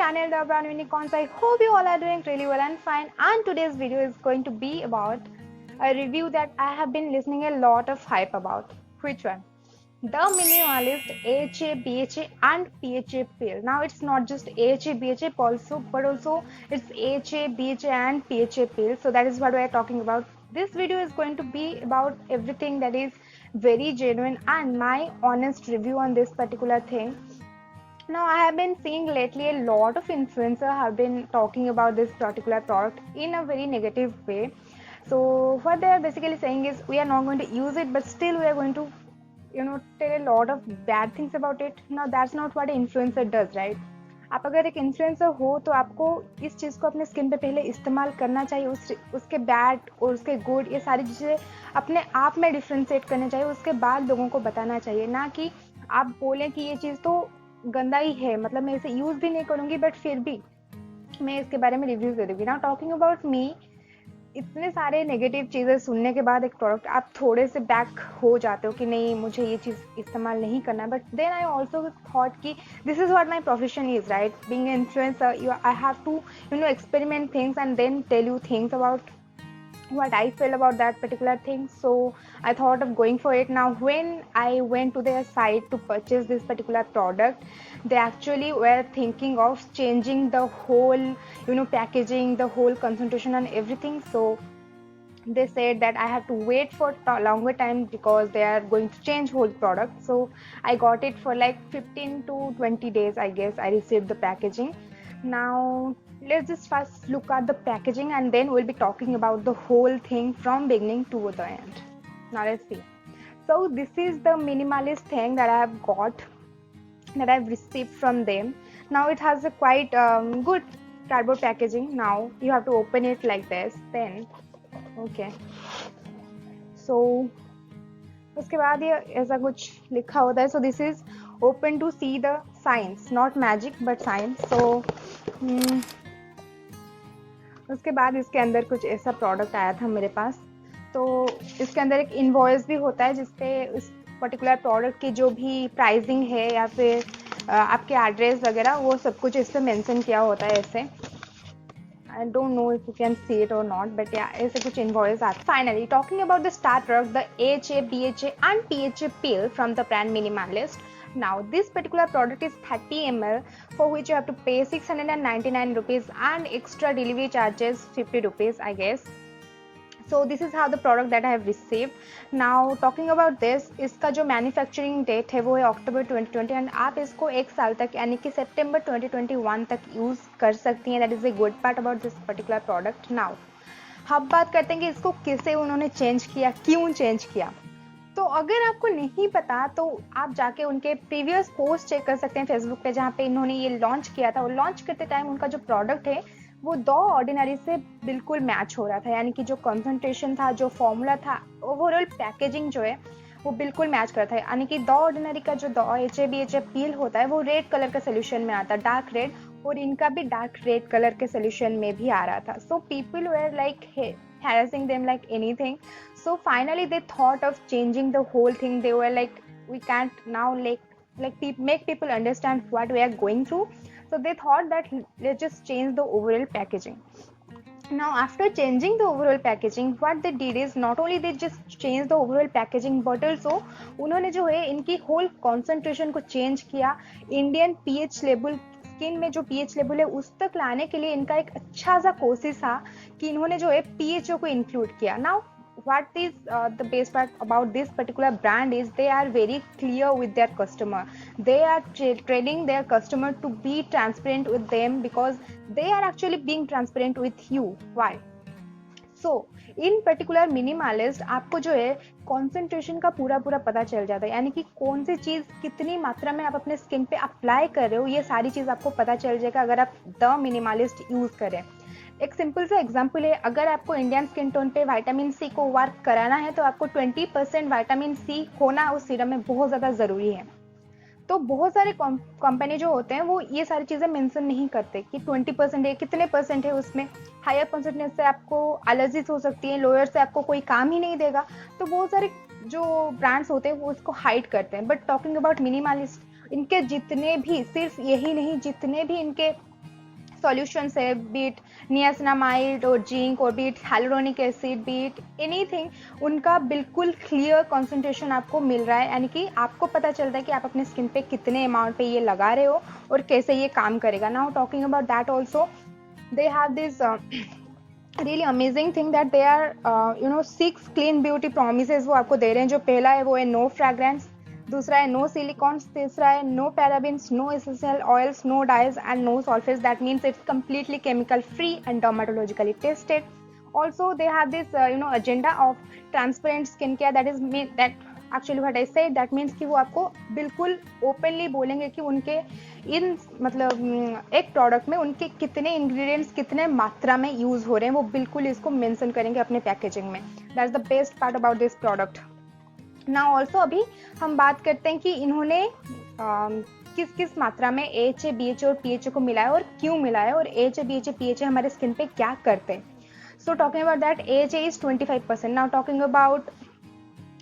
channel The Brand Unicorns. I hope you all are doing really well and fine. And today's video is going to be about a review that I have been listening a lot of hype about. Which one? The Minimalist AHA, BHA and PHA pill. Now it's not just AHA, BHA also, but also it's AHA, BHA and PHA pill. So that is what we are talking about. This video is going to be about everything that is very genuine and my honest review on this particular thing. Now, I have been seeing lately a lot of influencers have been talking about this particular product in a very negative way. So, what they are basically saying is we are not going to use it, but still we are going to, tell a lot of bad things about it. Now, that's not what an influencer does, right? आप अगर एक influencer हो तो आपको इस चीज़ को अपने skin पे पहले इस्तेमाल करना चाहिए, उसके बैड और उसके गुड ये सारी चीज़ें अपने आप में डिफ्रेंशिएट करना चाहिए, उसके बाद लोगों को बताना चाहिए, ना कि आप बोलें कि ये चीज़ तो गंदा ही है, मतलब मैं इसे यूज़ भी नहीं करूँगी बट फिर भी मैं इसके बारे में रिव्यू दे दूँगी। ना टॉकिंग अबाउट मी, इतने सारे नेगेटिव चीज़ें सुनने के बाद एक प्रोडक्ट आप थोड़े से बैक हो जाते हो कि नहीं मुझे ये चीज़ इस्तेमाल नहीं करना है, but then I also thought कि this is what my profession is, right? Being an influencer, I have to experiment things and then tell you things about what I feel about that particular thing. So I thought of going for it. Now when I went to their site to purchase this particular product, they actually were thinking of changing the whole packaging, the whole concentration and everything. So they said that I have to wait for a longer time because they are going to change whole product. So I got it for like 15 to 20 days, I guess. I received the packaging. Now let's just first look at the packaging and then we'll be talking about the whole thing from beginning to the end. Now let's see. So this is the minimalist thing that I have got, that I've received from them. Now it has a quite good cardboard packaging. Now you have to open it like this, then okay. So उसके बाद ये ऐसा कुछ लिखा होता है. So this is open to see the science, not magic but science. So उसके बाद इसके अंदर कुछ ऐसा प्रोडक्ट आया था मेरे पास. तो इसके अंदर एक इनवॉइस भी होता है जिसपे उस पर्टिकुलर प्रोडक्ट की जो भी प्राइसिंग है या फिर आपके एड्रेस वगैरह वो सब कुछ इस पे मेंशन किया होता है ऐसे. I don't know if you can see it or not, but yeah, ऐसे कुछ invoice आता. Finally, talking about the star product, the AHA, BHA and PHA pill from the brand Minimalist. Now, this particular product is 30 ml, for which you have to pay 699 rupees and extra delivery charges 50 rupees, I guess. So this is how the product that I have received. Now talking about this, इसका जो manufacturing date है वो है अक्टूबर 2020 and आप इसको एक साल तक यानी कि सितंबर 2021 तक यूज़ कर सकती हैं. That is a good part about this particular product. Now हम बात करते हैं कि इसको किसे उन्होंने चेंज किया, क्यों चेंज किया. तो अगर आपको नहीं पता तो आप जाके उनके प्रीवियस पोस्ट चेक कर सकते हैं फेसबुक पे, जहाँ पे इन्होंने ये लॉन्च किया था. और लॉन्च करते टाइम उनका जो प्रोडक्ट है वो दो ऑर्डिनरी से बिल्कुल मैच हो रहा था, यानी कि जो कंसंट्रेशन था, जो फॉर्मूला था, ओवरऑल पैकेजिंग जो है वो बिल्कुल मैच कर रहा था. यानी कि दो ऑर्डिनरी का जो AHA BHA पील होता है वो रेड कलर के सोल्यूशन में आता है, डार्क रेड, और इनका भी डार्क रेड कलर के सोल्यूशन में भी आ रहा था. So people were like harassing them like anything. So finally they thought of changing the whole thing. They were like, we can't now make people understand what we are going through. So they thought that let's just change the overall packaging. Now after changing the overall packaging, what they did is not only they just changed the overall packaging but also उन्होंने जो है इनकी whole concentration को change किया. Indian pH level, skin में जो pH level है उस तक लाने के लिए इनका एक अच्छा सा कोशिश था कि इन्होंने जो है PHO को इंक्लूड किया. Now what is the best part about this particular brand is they are very clear with their customer. They are training their customer to be transparent with them because they are actually being transparent with you. Why? So in particular minimalist आपको जो है concentration का पूरा पता चल जाता है, यानी कि कौन सी चीज़ कितनी मात्रा में आप अपने स्किन पे अप्लाई कर रहे हो, ये सारी चीज़ आपको पता चल जाएगा अगर आप द मिनिमालिस्ट यूज़ करें. एक सिंपल सा एग्जांपल है, अगर आपको इंडियन स्किन टोन पे विटामिन सी को वर्क कराना है तो आपको 20% विटामिन सी होना उस सीरम में बहुत ज़्यादा ज़रूरी है. तो बहुत सारे कंपनी जो होते हैं वो ये सारी चीज़ें मेंशन नहीं करते कि 20% है, कितने परसेंट है उसमें. हायर परसेंटेज से आपको एलर्जीज हो सकती है, लोअर से आपको कोई काम ही नहीं देगा. तो बहुत सारे जो ब्रांड्स होते हैं वो उसको हाइड करते हैं. बट टॉकिंग अबाउट मिनिमलिस्ट, इनके जितने भी, सिर्फ यही नहीं, जितने भी इनके सॉल्यूशंस है, बीट नियासिनामाइड और जिंक और be it hyaluronic acid, be it anything, उनका बिल्कुल क्लियर कंसंट्रेशन आपको मिल रहा है, यानी कि आपको पता चलता है कि आप अपने स्किन पे कितने अमाउंट पे ये लगा रहे हो और कैसे ये काम करेगा. Now talking about that also, they have this really amazing thing that they are 6 clean beauty promises वो आपको दे रहे हैं. जो पहला है वो है नो फ्रेग्रेंस, दूसरा है नो सिलिकॉन्स, तीसरा है no parabens, no essential oils, no dyes and no sulphates. That means it's completely chemical free and dermatologically tested. Also they have this agenda of transparent skincare. That is mean that actually what I said, that means कि वो आपको बिल्कुल openly बोलेंगे कि उनके इन मतलब एक product में उनके कितने इंग्रेडिएंट्स कितने मात्रा में यूज हो रहे हैं, वो बिल्कुल इसको मेंशन करेंगे अपने पैकेजिंग में. That's the best part about this product. Now also अभी हम बात करते हैं कि इन्होंने किस किस मात्रा में AHA, BHA और PHA को मिलाया और क्यों मिलाया, और AHA, BHA, PHA हमारे स्किन पे क्या करते हैं. So talking about that, AHA is 25%. Now talking about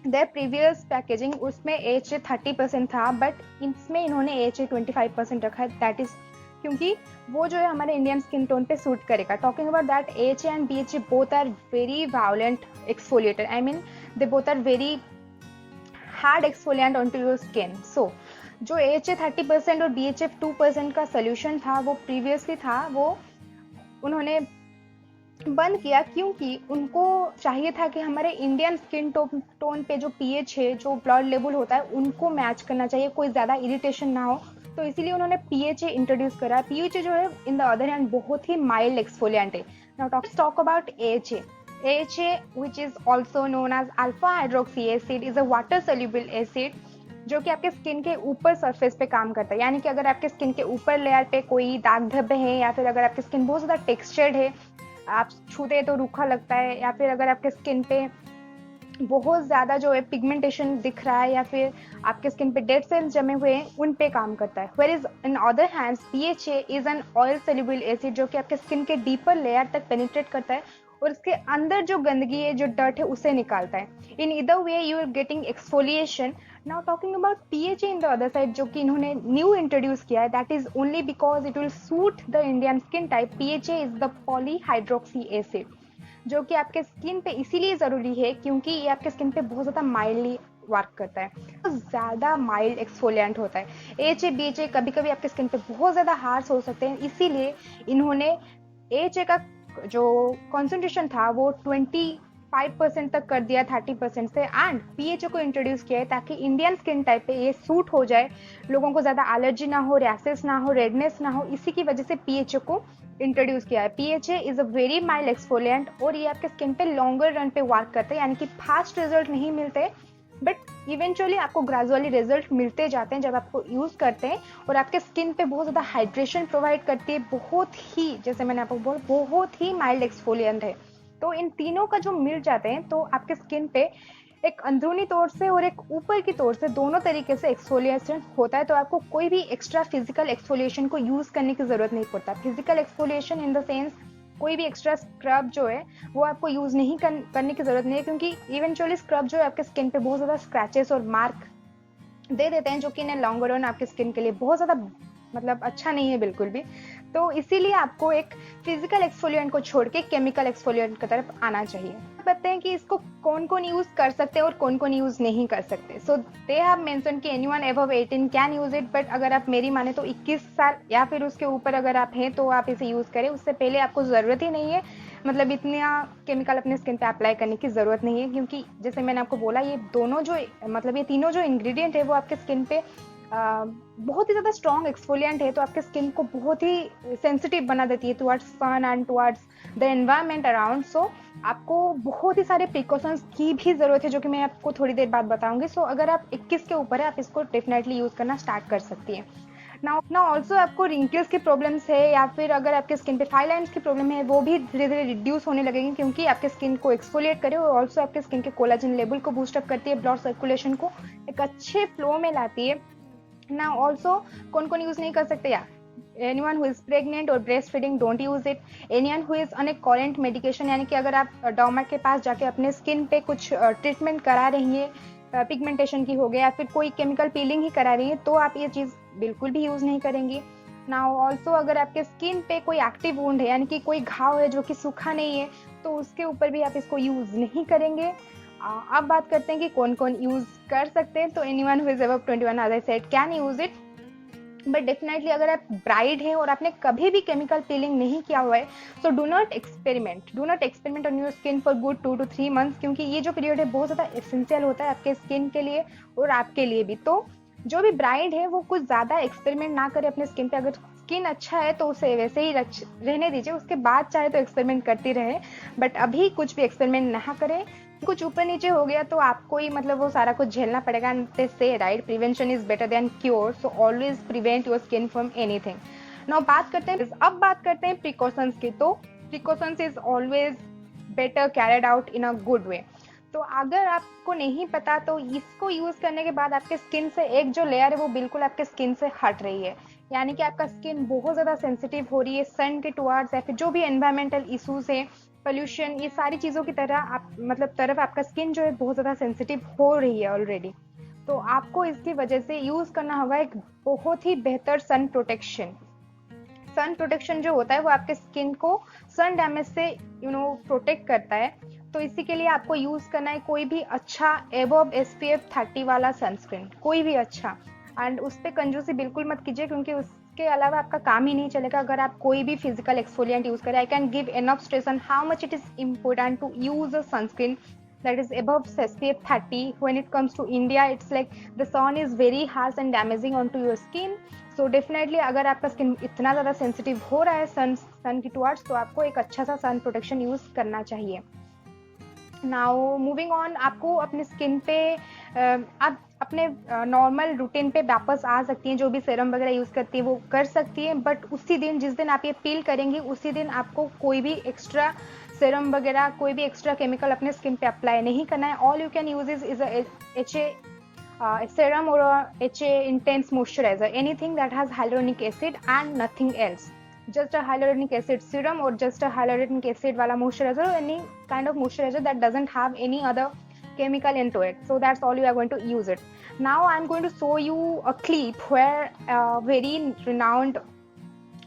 their previous packaging, उसमें AHA 30% था, बट इसमें इन्होंने AHA 25% रखा है. दैट इज क्योंकि वो जो है हमारे इंडियन स्किन टोन पे सूट करेगा. Talking about that, AHA and BHA both are very violent exfoliator. I mean they both are very hard exfoliant on to your skin. So जो AHA 30% और BHA 2% का सोल्यूशन था वो previously था, वो उन्होंने बंद किया क्योंकि उनको चाहिए था कि हमारे इंडियन स्किन टोन पे जो pH है, जो ब्लड लेवल होता है, उनको मैच करना चाहिए, कोई ज़्यादा इरिटेशन ना हो. तो इसीलिए उन्होंने PHA इंट्रोड्यूस करा. PHA जो है इन द अदर हैंड बहुत ही माइल्ड एक्सफोलिएंट है. Now talk about AHA. AHA, which is also known as alpha hydroxy acid, is a water soluble acid जो कि आपके स्किन के ऊपर सरफेस पे काम करता है. यानी कि अगर आपके स्किन के ऊपर लेयर पे कोई दाग धब्बे हैं, या फिर अगर आपकी स्किन बहुत ज़्यादा टेक्सचर्ड है, आप छूते तो रूखा लगता है, या फिर अगर आपके स्किन पे बहुत ज़्यादा जो है पिगमेंटेशन दिख रहा है, या फिर आपके स्किन पे डेड सेल्स जमे हुए हैं, उन पे काम करता है. Where is in other hands PHA is an oil soluble acid जो कि आपके स्किन के डीपर लेयर तक पेनिट्रेट करता है और इसके अंदर जो गंदगी है, जो डर्ट है, उसे निकालता है. In either way you are getting exfoliation. Now talking about PHA in the other side, जो कि इन्होंने न्यू इंट्रोड्यूस किया है, that is only because it will suit the Indian skin type. PHA is the polyhydroxy acid जो कि आपके skin पे इसीलिए ज़रूरी है क्योंकि ये आपके स्किन पे बहुत ज़्यादा माइल्डली वर्क करता है, तो ज़्यादा माइल्ड एक्सफोलिएंट होता है. AHA, BHA कभी कभी आपके स्किन पे बहुत ज़्यादा हार्श हो सकते हैं, इसीलिए इन्होंने AHA का जो कॉन्सेंट्रेशन था वो 25% तक कर दिया 30% से, एंड PHA को इंट्रोड्यूस किया है ताकि इंडियन स्किन टाइप पे ये सूट हो जाए, लोगों को ज़्यादा एलर्जी ना हो, रैसेस ना हो, रेडनेस ना हो. इसी की वजह से PHA को इंट्रोड्यूस किया है. PHA is a very mild exfoliant और ये आपके स्किन पे लॉन्गर रन पे वर्क करते हैं, यानी कि फास्ट रिजल्ट नहीं मिलते, बट इवेंचुअली आपको ग्रेजुअली रिजल्ट मिलते जाते हैं जब आपको यूज़ करते हैं, और आपके स्किन पे बहुत ज़्यादा हाइड्रेशन प्रोवाइड करती है. बहुत ही, जैसे मैंने आपको बोला, बहुत ही माइल्ड एक्सफोलिएंट है. तो इन तीनों का जो मिल जाते हैं तो आपके स्किन पे एक अंदरूनी तौर से और एक ऊपर की तौर से दोनों तरीके से एक्सफोलिएशन होता है. तो आपको कोई भी एक्स्ट्रा फिजिकल एक्सफोलिएशन को यूज़ करने की ज़रूरत नहीं पड़ता. Physical exfoliation in the sense कोई भी एक्स्ट्रा स्क्रब जो है वो आपको यूज़ नहीं करने की ज़रूरत नहीं है, क्योंकि इवेंचुअली स्क्रब जो है आपके स्किन पे बहुत ज़्यादा स्क्रैचेस और मार्क दे देते हैं, जो कि इन लॉन्ग रन आपके स्किन के लिए बहुत ज़्यादा मतलब अच्छा नहीं है बिल्कुल भी. तो इसीलिए आपको एक फिजिकल एक्सफोलिएंट को छोड़ के केमिकल एक्सफोलिएंट की तरफ आना चाहिए. बताते हैं कि इसको कौन कौन यूज़ कर सकते हैं और कौन कौन यूज़ नहीं कर सकते. सो दे हैव मेंशन कि anyone above 18 can use it, but अगर आप मेरी माने तो 21 साल या फिर उसके ऊपर अगर आप हैं तो आप इसे यूज़ करें. उससे पहले आपको ज़रूरत ही नहीं है, मतलब इतना केमिकल अपने स्किन पे अप्लाई करने की ज़रूरत नहीं है, क्योंकि जैसे मैंने आपको बोला, ये दोनों जो मतलब ये तीनों जो इंग्रेडिएंट है वो आपके स्किन पे बहुत ही ज़्यादा स्ट्रॉन्ग एक्सफोलिएंट है, तो आपके स्किन को बहुत ही सेंसिटिव बना देती है towards sun and towards the environment around. So आपको बहुत ही सारे प्रिकॉशंस की भी ज़रूरत है, जो कि मैं आपको थोड़ी देर बाद बताऊंगी. सो अगर आप 21 के ऊपर है, आप इसको डेफिनेटली यूज़ करना स्टार्ट कर सकती हैं. ना ऑल्सो आपको रिंकल्स की प्रॉब्लम्स है, या फिर अगर आपके स्किन पे फाइन लाइन्स की प्रॉब्लम है, वो भी धीरे धीरे रिड्यूस होने लगेंगे, क्योंकि आपके स्किन को एक्सफोलिएट करे और ऑल्सो आपके स्किन के कोलाजन लेवल को बूस्टअप करती है, ब्लड सर्कुलेशन को एक अच्छे फ्लो में लाती है. ना ऑल्सो कौन कौन यूज़ नहीं कर सकते, या anyone who is pregnant or breastfeeding don't use it. anyone who is on a current medication, यानी कि अगर आप डॉक्टर के पास जाके अपने स्किन पे कुछ ट्रीटमेंट करा रही है, पिगमेंटेशन की हो गई, या फिर कोई केमिकल पीलिंग ही करा रही है, तो आप ये चीज़ बिल्कुल भी यूज़ नहीं करेंगी. नाउ ऑल्सो अगर आपके स्किन पे कोई एक्टिव वुंड है, यानी कि कोई घाव है जो कि सूखा नहीं है, तो उसके ऊपर भी आप इसको यूज नहीं करेंगे। अब बात करते हैं कि कौन कौन यूज कर सकते हैं। तो anyone who is above 21 age I said can use it, but definitely अगर आप ब्राइड हैं और आपने कभी भी केमिकल पीलिंग नहीं किया हुआ है, so do not experiment on your skin for good 2 to 3 months, क्योंकि ये जो पीरियड है बहुत ज़्यादा एसेंशियल होता है आपके स्किन के लिए और आपके लिए भी। तो जो भी ब्राइड है वो कुछ ज़्यादा एक्सपेरिमेंट ना करे अपने स्किन पे। अगर स्किन अच्छा है तो उसे वैसे ही रहने दीजिए, उसके बाद चाहे तो एक्सपेरिमेंट करती रहे, बट अभी कुछ भी एक्सपेरिमेंट ना करें। कुछ ऊपर नीचे हो गया तो आपको ही मतलब वो सारा कुछ झेलना पड़ेगा। एंड दे से right, prevention is better than cure, so always prevent your skin from anything. Now अब बात करते हैं प्रिकॉशंस की। तो precautions is always better carried out in a good way. तो अगर आपको नहीं पता तो इसको यूज करने के बाद आपके स्किन से एक जो लेयर है वो बिल्कुल आपके स्किन से हट रही है, यानी कि आपका स्किन बहुत ज्यादा सेंसिटिव हो रही है सन के टुवर्ड्स, या फिर जो भी एनवायरमेंटल इश्यूज है, पोल्यूशन, ये सारी चीज़ों की तरह आप मतलब तरफ आपका स्किन जो है बहुत ज़्यादा सेंसिटिव हो रही है ऑलरेडी। तो आपको इसकी वजह से यूज़ करना होगा एक बहुत ही बेहतर सन प्रोटेक्शन। सन प्रोटेक्शन जो होता है वो आपके स्किन को सन डैमेज से प्रोटेक्ट करता है। तो इसी के लिए आपको यूज़ करना है कोई भी अच्छा एबव SPF 30 वाला सनस्क्रीन, कोई भी अच्छा। एंड उस पर कंजूसी बिल्कुल मत कीजिए, क्योंकि उसके अलावा आपका काम ही नहीं चलेगा अगर आप कोई भी फिजिकल एक्सफोलिएंट यूज करें। I can give enough stress on how much it is important to use a sunscreen that is above SPF 30. When it comes to India, it's like the sun is very harsh and damaging onto your skin. So definitely अगर आपका skin इतना ज़्यादा sensitive हो रहा है सन की towards, तो आपको एक अच्छा सा सन प्रोटेक्शन यूज करना चाहिए। नाउ मूविंग ऑन, आपको अपने स्किन पे आप अपने नॉर्मल रूटीन पे वापस आ सकती हैं। जो भी सीरम वगैरह यूज़ करती है वो कर सकती हैं, बट उसी दिन जिस दिन आप ये पील करेंगी उसी दिन आपको कोई भी एक्स्ट्रा सीरम वगैरह, कोई भी एक्स्ट्रा केमिकल अपने स्किन पे अप्लाई नहीं करना है। All you can use is HA serum or HA intense moisturizer, anything that has hyaluronic acid and nothing else. Just a hyaluronic acid serum or just a hyaluronic acid wala moisturizer, or any kind of moisturizer that doesn't have any other chemical into it. So that's all you are going to use it. Now I'm going to show you a clip where a very renowned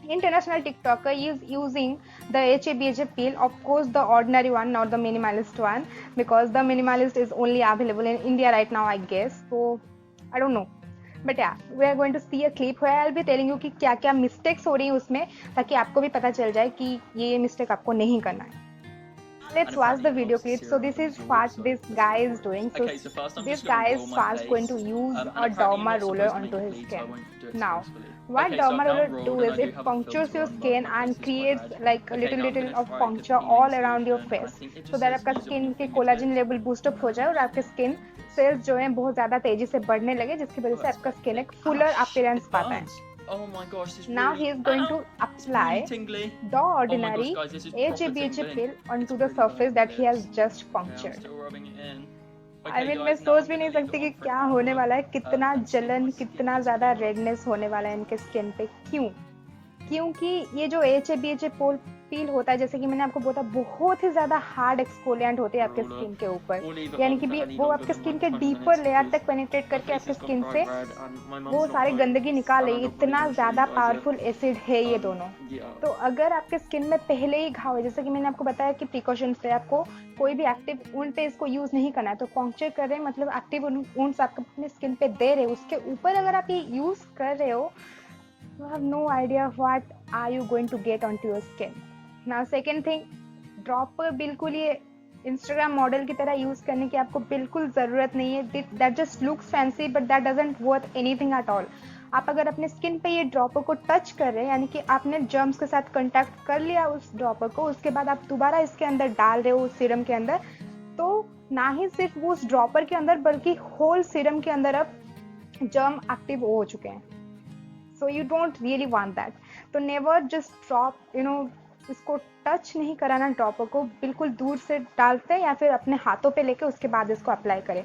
international TikToker is using the HA/BHA peel, of course the ordinary one, not the minimalist one, because the minimalist is only available in India right now, I guess. So I don't know, but yeah, we are going to see a clip where I'll be telling you कि क्या क्या mistakes हो रही हैं उसमें, ताकि आपको भी पता चल जाए कि ये mistake आपको नहीं करना है. Let's watch the video clip. So this is what this guy is doing. So this guy is first going to use a derma roller onto his skin. Now, what derma roller do is it punctures your skin and creates like a little of puncture all around your face, so that आपका skin के collagen level boost up हो जाए और आपके skin cells जो हैं बहुत ज़्यादा तेजी से बढ़ने लगे, जिसकी वजह से आपका skin एक fuller appearance पाता है. Oh my gosh, this Now really... he is going to apply the ordinary HA/BHA peel onto the surface that he has just punctured. I mean, मैं सोच भी नहीं सकती कि क्या होने वाला है, कितना जलन, कितना ज़्यादा रेडनेस होने वाला है इनके स्किन पे. क्यों? क्योंकि ये जो HA/BHA पील होता है, जैसे कि मैंने आपको बोला, बहुत ही ज़्यादा हार्ड एक्सफोलिएंट होते हैं आपके स्किन के ऊपर, यानी कि वो आपके स्किन के डीपर लेयर तक पेनिट्रेट करके आपके स्किन से वो सारी गंदगी निकाल रही है. इतना ज़्यादा पावरफुल एसिड है ये दोनों. तो अगर आपके स्किन में पहले ही घाव है, जैसे कि मैंने आपको बताया कि प्रिकॉशन से आपको कोई भी एक्टिव वुंड पे इसको यूज़ नहीं करना है. तो पंक्चर कर रहे हैं मतलब एक्टिव वुंड्स आप अपने स्किन पे दे रहे हो, उसके ऊपर अगर आप ये यूज़ कर रहे हो, you have no idea what are you going to get onto your skin. Now second thing, dropper बिल्कुल ये इंस्टाग्राम मॉडल की तरह यूज करने की आपको बिल्कुल ज़रूरत नहीं है. That just looks fancy but that doesn't worth anything at all. आप अगर अपने स्किन पे ये ड्रॉपर को टच कर रहे हैं, यानी कि आपने जर्म्स के साथ कांटेक्ट कर लिया उस ड्रॉपर को, उसके बाद आप दोबारा इसके अंदर डाल रहे हो उस सीरम के अंदर, तो ना ही सिर्फ उस ड्रॉपर के अंदर बल्कि होल सीरम के अंदर अब जर्म एक्टिव हो चुके हैं. So you don't really want that. तो नेवर जस्ट ड्रॉप इसको टच नहीं कराना ड्रॉपर को, बिल्कुल दूर से डालते हैं या फिर अपने हाथों पे लेके उसके बाद इसको अप्लाई करें.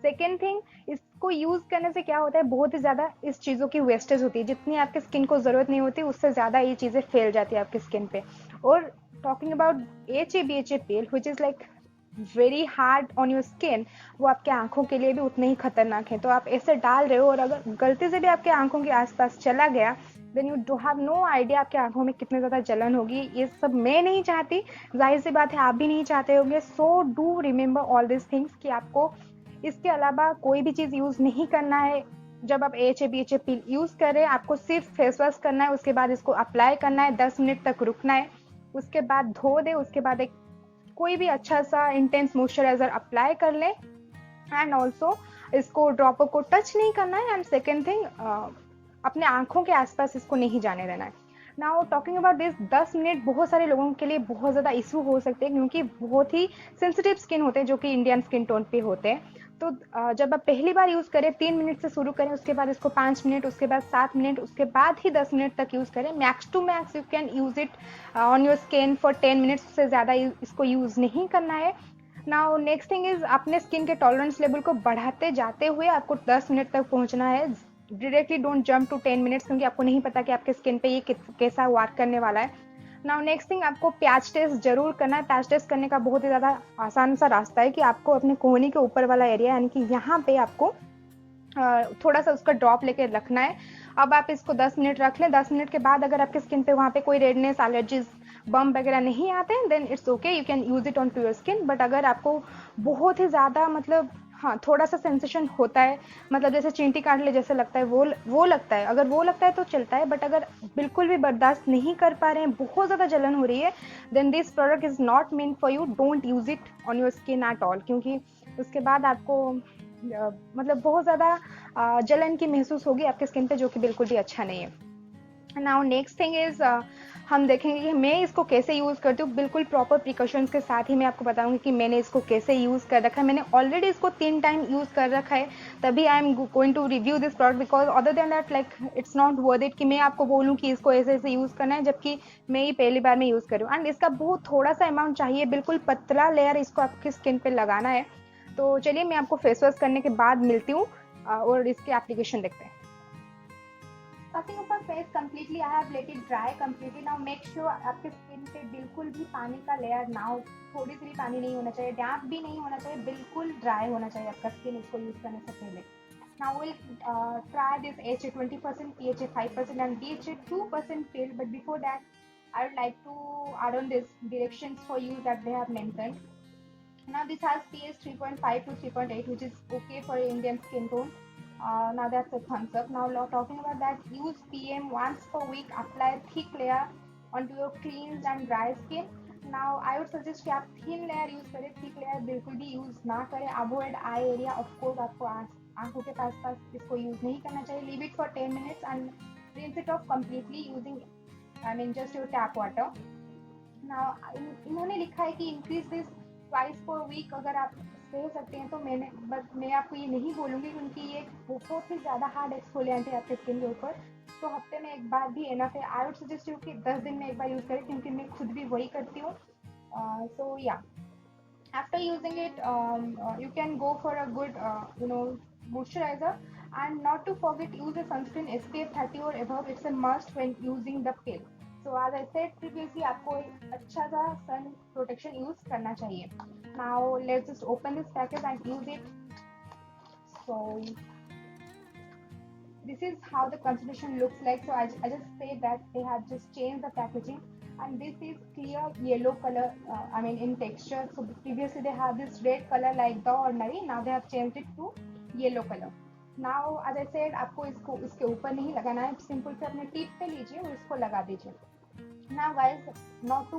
सेकेंड थिंग, इसको यूज करने से क्या होता है, बहुत ही ज़्यादा इस चीज़ों की वेस्टेज होती है. जितनी आपके स्किन को ज़रूरत नहीं होती उससे ज़्यादा ये चीज़ें फैल जाती है आपकी स्किन पे. और talking about HA/BHA peel which is like very hard on your skin, वो आपके आंखों के लिए भी उतने ही खतरनाक है. तो आप ऐसे डाल रहे हो और अगर गलती से भी आपके आंखों के आसपास चला गया then you do have no idea आपकी आंखों में कितनी ज़्यादा जलन होगी। ये सब मैं नहीं चाहती, जाहिर सी बात है आप भी नहीं चाहते होंगे। So do remember all this things कि आपको इसके अलावा कोई भी चीज़ यूज़ नहीं करना है। जब आप AHA BHA पील यूज़ करें, आपको सिर्फ फेस वॉश करना है, उसके बाद इसको अप्लाई करना है, 10 मिनट तक रुकना है, उसके बाद धो दे, उसके बाद एक कोई भी अच्छा सा इंटेंस मॉइस्चराइजर अप्लाई कर ले। एंड ऑल्सो इसको ड्रॉपर को टच नहीं करना है। एंड सेकेंड थिंग, अपने आंखों के आसपास इसको नहीं जाने देना है। Now talking about this, 10 minute बहुत सारे लोगों के लिए बहुत ज़्यादा इशू हो सकते हैं, क्योंकि बहुत ही सेंसिटिव स्किन होते हैं जो कि इंडियन स्किन टोन पे होते हैं। तो जब आप पहली बार यूज़ करें 3 मिनट से शुरू करें, उसके बाद इसको 5 मिनट, उसके बाद 7 मिनट, उसके बाद ही 10 मिनट तक यूज़ करें। Max to max you can use it on your skin for 10 minutes, से ज़्यादा इसको यूज़ नहीं करना है। नाउ नेक्स्ट थिंग इज, अपने स्किन के टॉलरेंस लेवल को बढ़ाते जाते हुए आपको 10 मिनट तक पहुंचना है। Directly don't jump to 10 minutes, क्योंकि आपको नहीं पता कि आपके स्किन पे ये कैसा वर्क करने वाला है। नाउ नेक्स्ट थिंग, आपको पैच टेस्ट जरूर करना है। पैच टेस्ट करने का बहुत ही ज़्यादा आसान सा रास्ता है कि आपको अपने कोहनी के ऊपर वाला एरिया, यानी कि यहाँ पे आपको थोड़ा सा उसका ड्रॉप लेके रखना है। अब आप इसको 10 मिनट रख लें। 10 मिनट के बाद अगर आपके स्किन पे वहाँ पे कोई रेडनेस, एलर्जीज, बम वगैरह नहीं आते हैं, then it's okay, you can use it on to your skin. But अगर आपको बहुत ही ज़्यादा मतलब हाँ थोड़ा सा सेंसेशन होता है, मतलब जैसे चींटी काट ले जैसे लगता है, वो लगता है, अगर वो लगता है तो चलता है। बट अगर बिल्कुल भी बर्दाश्त नहीं कर पा रहे हैं, बहुत ज़्यादा जलन हो रही है, then this product is not mean for you. Don't use it on your skin at all, क्योंकि उसके बाद आपको मतलब बहुत ज़्यादा जलन की महसूस होगी आपके स्किन पे, जो कि बिल्कुल भी अच्छा नहीं है। नाउ नेक्स्ट थिंग इज, हम देखेंगे कि मैं इसको कैसे यूज़ करती हूँ। बिल्कुल प्रॉपर प्रिकॉशंस के साथ ही मैं आपको बताऊंगी कि मैंने इसको कैसे यूज़ कर रखा है। मैंने ऑलरेडी इसको 3 टाइम यूज़ कर रखा है, तभी I am going to review this product, because other than that like it's not worth it कि मैं आपको बोलूँ कि इसको ऐसे ऐसे यूज़ करना है, जबकि मैं ही पहली बार में यूज़ कर रही हूँ। एंड इसका बहुत थोड़ा सा अमाउंट चाहिए, बिल्कुल पतला लेयर इसको आपकी स्किन पर लगाना है। तो चलिए मैं आपको फेस वॉश करने के बाद मिलती हूँ और इसके एप्लीकेशन देखते हैं। Touching up our face completely, I have let it dry completely. Now make sure आपके स्किन पे बिल्कुल भी पानी का लेयर ना हो, थोड़ी सी भी पानी नहीं होना चाहिए, डैम्प भी नहीं होना चाहिए, बिल्कुल ड्राई होना चाहिए आपका स्किन इसको यूज करने से पहले। Now we'll try this AHA 20%, PHA 5% and BHA 2% fill. But before that, I would like to add on this directions for you that they have mentioned. Now this has pH 3.5 to 3.8, which is okay for Indian skin tone. Now that's a thumbs up. Now talking about that, use PM once per week. Apply thick layer onto your cleansed and dry skin. Now I would suggest कि आप thin layer use करें, thick layer बिल्कुल भी use ना करें. Avoid eye area, of course आपको आंखों के पास इसको use नहीं करना चाहिए. Leave it for 10 minutes and rinse it off completely using, I mean just your tap water. Now इन्होंने लिखा है कि increase this twice per week, अगर आप सह सकते हैं तो मैं आपको ये नहीं बोलूँगी, क्योंकि ये बहुत ही ज़्यादा हार्ड एक्सफोलिएंट है आपके स्किन के ऊपर। तो हफ्ते में एक बार भी एनफ है। आई वुड सजेस्ट यू कि 10 दिन में एक बार यूज़ करें, क्योंकि मैं खुद भी वही करती हूँ। सो या after using it, you can go for a good moisturizer, and not to forget use a sunscreen SPF 30 or above. It's a must when using the pill. So as I said previously, आपको एक अच्छा सा sun protection use करना चाहिए. Now let's just open this package and use it. So this is how the concentration looks like. So I just say that they have just changed the packaging, and this is clear yellow color, I mean in texture. So previously they have this red color like the ordinary, now they have changed it to yellow color. Now as I said, आपको इसको इसके ऊपर नहीं लगाना है, simple से अपने tip पे लीजिए और इसको लगा दीजिए. Now guys, not to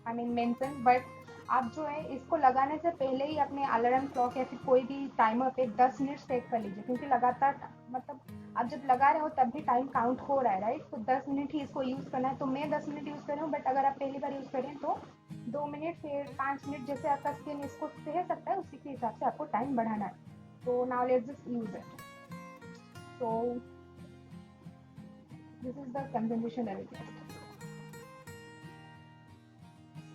I mean mention, but आप जो है इसको लगाने से पहले ही अपने अलार्म क्लॉक या फिर कोई भी टाइमर पे 10 मिनट सेट कर लीजिए, क्योंकि लगातार मतलब आप जब लगा रहे हो तब भी टाइम काउंट हो रहा है, राइट. तो 10 मिनट ही इसको यूज़ करना है. तो मैं 10 मिनट यूज़ कर रही हूँ, बट अगर आप पहली बार यूज़ करें तो 2 मिनट फिर 5 मिनट, जैसे आपका स्किन इसको सह सकता है उसी के हिसाब से आपको टाइम बढ़ाना है. तो now let's just use it. So this is the concentration level.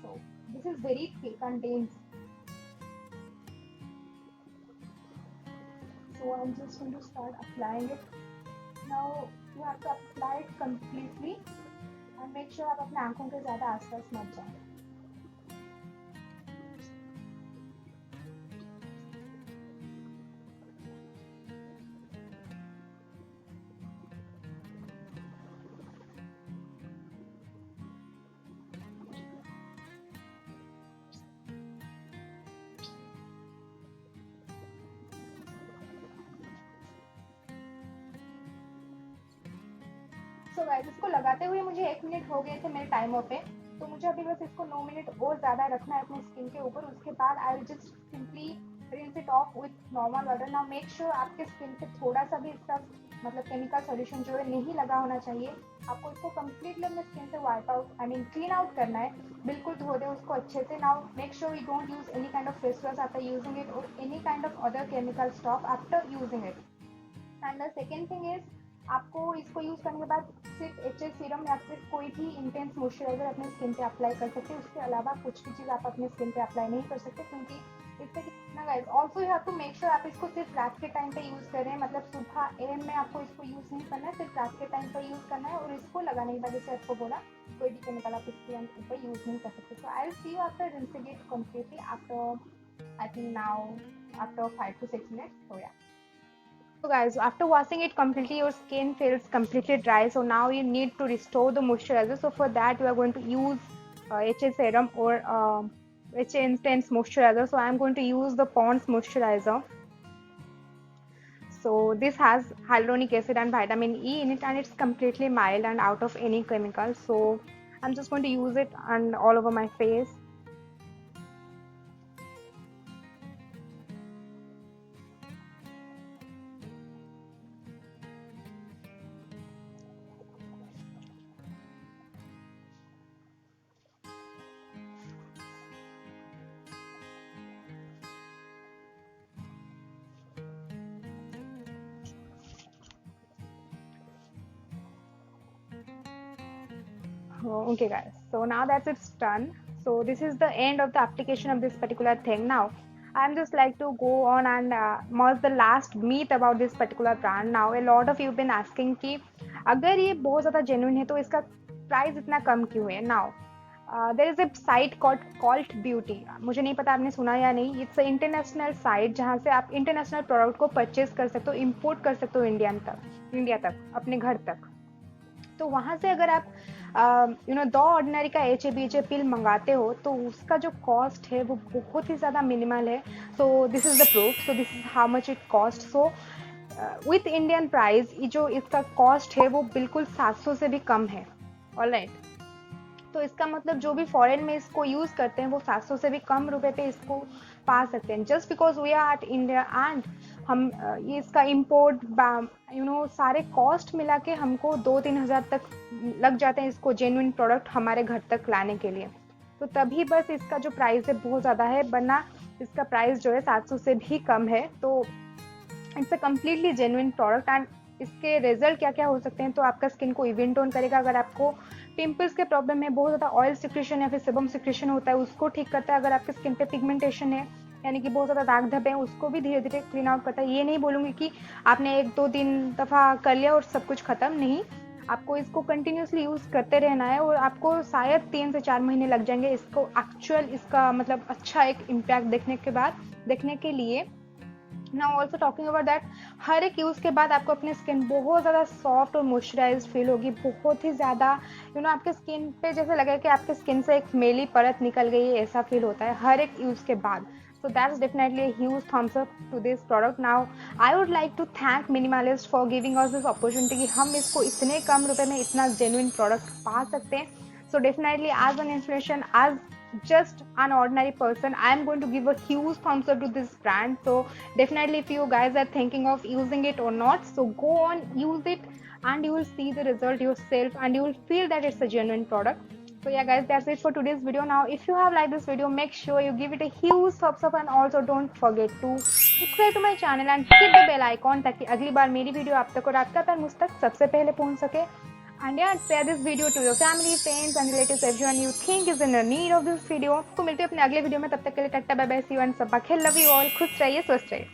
So this is very thick and dense. So I'm just going to start applying it. Now you have to apply it completely and make sure आप अपने आंखों के ज़्यादा आसपास मत जाएं. So guys, इसको लगाते हुए मुझे 1 मिनट हो गए थे मेरे टाइमर पे, तो मुझे अभी बस इसको 9 मिनट और ज़्यादा रखना है अपनी स्किन के ऊपर। उसके बाद I will just simply rinse it of with normal water. Now make sure आपके स्किन पे थोड़ा सा भी इसका मतलब केमिकल सॉल्यूशन जो है नहीं लगा होना चाहिए। आपको इसको कम्प्लीटली अपने स्किन से wipe out I mean clean out करना है, बिल्कुल धो दे उसको अच्छे से। Now make sure you don't use any kind of face wash after using it और any kind of other chemical stuff after using it. And the second thing is, आपको इसको यूज करने के बाद सिर्फ एचए सीरम या फिर कोई भी इंटेंस मॉइस्चराइजर अपने स्किन पे अप्लाई कर सकते हैं। उसके अलावा कुछ भी चीज़ आप अपने स्किन पे अप्लाई नहीं कर सकते, क्योंकि इससे कितना guys also you have to make sure आप इसको सिर्फ रात के टाइम पे यूज करें। मतलब सुबह एम में आपको इसको यूज नहीं करना है, सिर्फ रात के टाइम पर यूज करना है। और इसको लगाने के बाद जैसे आपको बोला कोई भी केमिकल आप इसके ऊपर यूज नहीं कर सकते। So I will see you after rinsing it completely after I think now after 5 to 6 minutes. So yeah. So guys, after washing it completely, your skin feels completely dry. So now you need to restore the moisturizer. So for that, we are going to use HA serum or HA Intense Moisturizer. So I am going to use the Pond's Moisturizer. So this has hyaluronic acid and vitamin E in it, and it's completely mild and out of any chemical. So I'm just going to use it and all over my face. Okay guys, so now that it's done, so this is the end of the application of this particular thing. Now I'm just like to go on and merge the last myth about this particular brand. Now a lot of you been asking कि अगर ये बहुत ज़्यादा genuine है तो इसका price इतना कम क्यों है? Now there is a site called Cult Beauty. मुझे नहीं पता आपने सुना या नहीं. It's an international site जहाँ से आप international product को purchase कर सकते हो, import कर सकते हो इंडिया तक अपने घर तक. तो वहाँ से अगर आप 2 ऑर्डिनरी का HA/BHA पिल मंगाते हो तो उसका जो कॉस्ट है वो बहुत ही ज़्यादा मिनिमल है. So this is the proof. So this is how much it cost. So with Indian price जो इसका कॉस्ट है वो बिल्कुल 700 से भी कम है. ऑलराइट. तो इसका मतलब जो भी फॉरेन में इसको यूज़ करते हैं वो 700 से भी कम रुपए पे इसको पा सकते हैं. Just because we are at India and हम ये इसका इम्पोर्ट सारे कॉस्ट मिला के हमको 2-3 हज़ार तक लग जाते हैं इसको जेन्युइन प्रोडक्ट हमारे घर तक लाने के लिए. तो तभी बस इसका जो प्राइस है बहुत ज़्यादा है, वरना इसका प्राइस जो है 700 से भी कम है. तो it's a completely genuine product. And इसके रिजल्ट क्या क्या हो सकते हैं, तो आपका स्किन को इवन टोन करेगा. अगर आपको पिंपल्स के प्रॉब्लम है, बहुत ज़्यादा ऑयल सिक्रेशन या फिर सेबम सिक्रेशन होता है, उसको ठीक करता है. अगर आपके स्किन पे पिगमेंटेशन है यानी कि बहुत ज़्यादा दाग धब्बे हैं, उसको भी धीरे धीरे क्लीन आउट करता है. ये नहीं बोलूँगी कि आपने 1-2-3 दफ़ा कर लिया और सब कुछ ख़त्म. नहीं, आपको इसको कंटिन्यूसली यूज़ करते रहना है और आपको शायद 3 से 4 महीने लग जाएंगे इसको एक्चुअल इसका मतलब अच्छा एक इम्पैक्ट देखने के लिए. Now also talking about that, हर एक यूज़ के बाद आपको अपनी स्किन बहुत ज़्यादा सॉफ्ट और मॉइस्चराइज्ड फील होगी. बहुत ही ज़्यादा आपके स्किन पे जैसे लगे कि आपके स्किन से एक मेली परत निकल गई है, ऐसा फील होता है हर एक यूज़ के बाद. So that's definitely a huge thumbs up to this product. Now I would like to thank Minimalist for giving us this opportunity कि हम इसको इतने कम रुपए में इतना genuine product पा सकते हैं. So definitely as an inspiration, as just an ordinary person, I am going to give a huge thumbs up to this brand. So definitely if you guys are thinking of using it or not, so go on, use it and you will see the result yourself and you will feel that it's a genuine product. So yeah guys, that's it for today's video. Now if you have liked this video, make sure you give it a huge thumbs up and also don't forget to subscribe to my channel and hit the bell icon ताकि अगली बार मेरी video आप तक और आपका पैर मुझ तक सबसे पहले पहुंच सके. And yeah, share this video to your family, friends and relatives, everyone you think is in need of this video. तो मिलते हैं अपने अगले वीडियो में, तब तक के लिए tata bye bye, see you and Saba खेल, लव यू ऑल. खुश रहिए, स्वस्थ रहिए.